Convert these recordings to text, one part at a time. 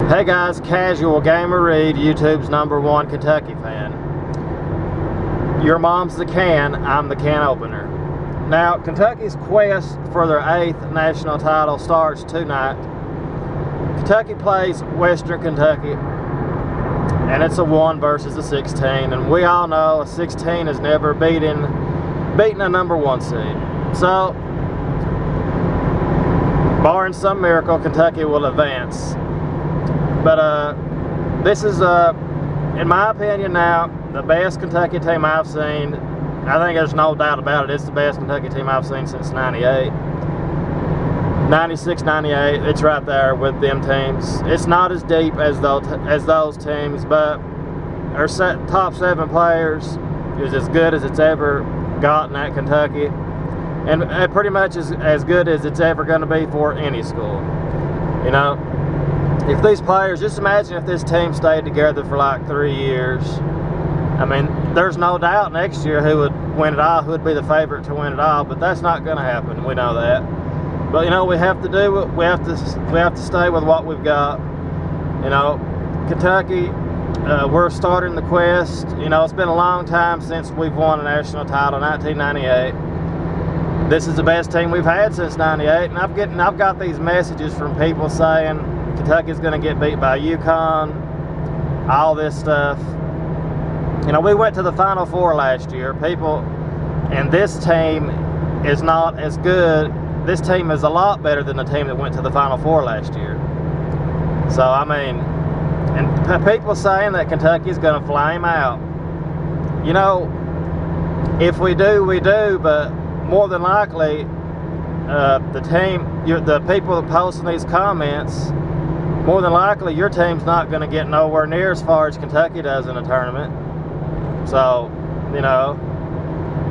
Hey guys, Casualgamerreed, YouTube's #1 Kentucky fan. Your mom's the can, I'm the can opener. Now, Kentucky's quest for their 8th national title starts tonight. Kentucky plays Western Kentucky, and it's a 1 versus a 16, and we all know a 16 has never beaten a #1 seed. So, barring some miracle, Kentucky will advance. But this is, in my opinion now, the best Kentucky team I've seen. I think there's no doubt about it. It's the best Kentucky team I've seen since '98. 96, 98, it's right there with them teams. It's not as deep as those teams, but our top 7 players is as good as it's ever gotten at Kentucky. And pretty much as good as it's ever going to be for any school. You know? If these players, just imagine if this team stayed together for like 3 years. I mean, there's no doubt next year who would win it all, who would be the favorite to win it all, but that's not going to happen. We know that. But you know, we have to do it. We have to stay with what we've got. You know, Kentucky, we're starting the quest. You know, it's been a long time since we've won a national title, 1998. This is the best team we've had since '98, and I've got these messages from people saying Kentucky's going to get beat by UConn, all this stuff. You know, we went to the Final Four last year, people, and this team is not as good. This team is a lot better than the team that went to the Final Four last year. So, I mean, and people saying that Kentucky's going to flame out. You know, if we do, we do, but more than likely, the people that posting these comments, more than likely your team's not going to get nowhere near as far as Kentucky does in a tournament. So, you know,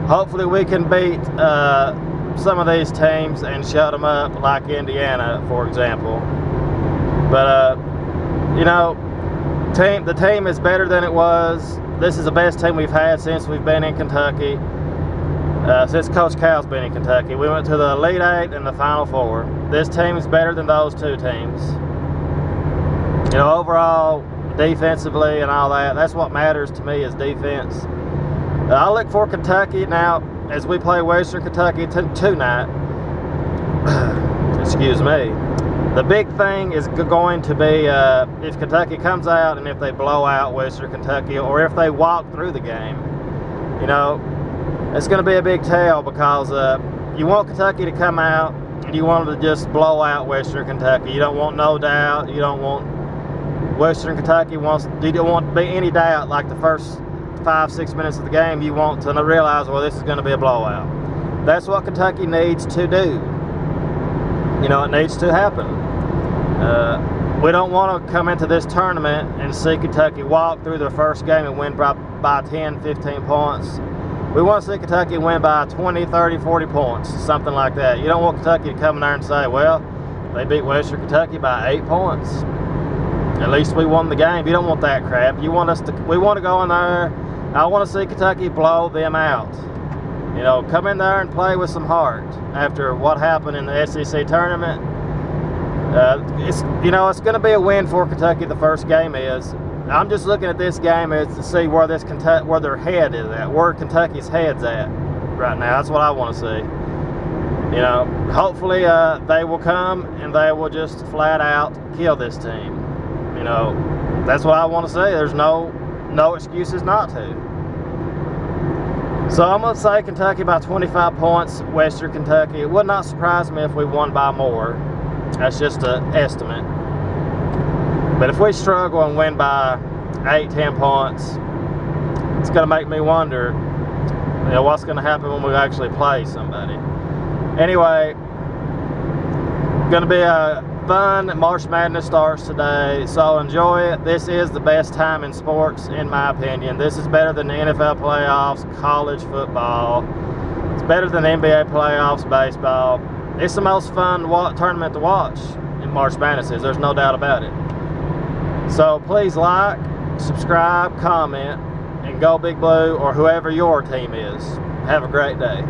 hopefully we can beat some of these teams and shut them up, like Indiana, for example. But, you know, the team is better than it was. This is the best team we've had since we've been in Kentucky. Since Coach Cal's been in Kentucky. We went to the Elite 8 and the Final Four. This team is better than those 2 teams. You know, overall, defensively and all that, that's what matters to me is defense. I look for Kentucky now, as we play Western Kentucky tonight. Excuse me. The big thing is going to be if Kentucky comes out and if they blow out Western Kentucky, or if they walk through the game. You know, it's going to be a big tell, because you want Kentucky to come out and you want them to just blow out Western Kentucky. You don't want no doubt. You don't want Western Kentucky you don't want to be any doubt like the first 5-6 minutes of the game. You want to realize, well, this is going to be a blowout. That's what Kentucky needs to do. You know, it needs to happen. We don't want to come into this tournament and see Kentucky walk through their first game and win by 10, 15 points. We want to see Kentucky win by 20, 30, 40 points, something like that. You don't want Kentucky to come in there and say, well, they beat Western Kentucky by 8 points. At least we won the game. You don't want that crap. We want to go in there. I want to see Kentucky blow them out. You know, come in there and play with some heart. After what happened in the SEC tournament, you know, it's going to be a win for Kentucky. The first game is. I'm just looking at this game as to see where their head is at, where Kentucky's head's at right now. That's what I want to see. You know, hopefully they will come and they will just flat out kill this team. You know, that's what I want to see. There's no excuses not to. So I'm going to say Kentucky by 25 points, Western Kentucky. It would not surprise me if we won by more. That's just an estimate. But if we struggle and win by 8, 10 points, it's going to make me wonder, you know, what's going to happen when we actually play somebody. Anyway, going to be a fun. March Madness starts today, so enjoy it. This is the best time in sports, in my opinion. This is better than the NFL playoffs, college football. It's better than the NBA playoffs, baseball. It's the most fun tournament to watch in March Madness. There's no doubt about it. So please like, subscribe, comment, and go Big Blue, or whoever your team is. Have a great day.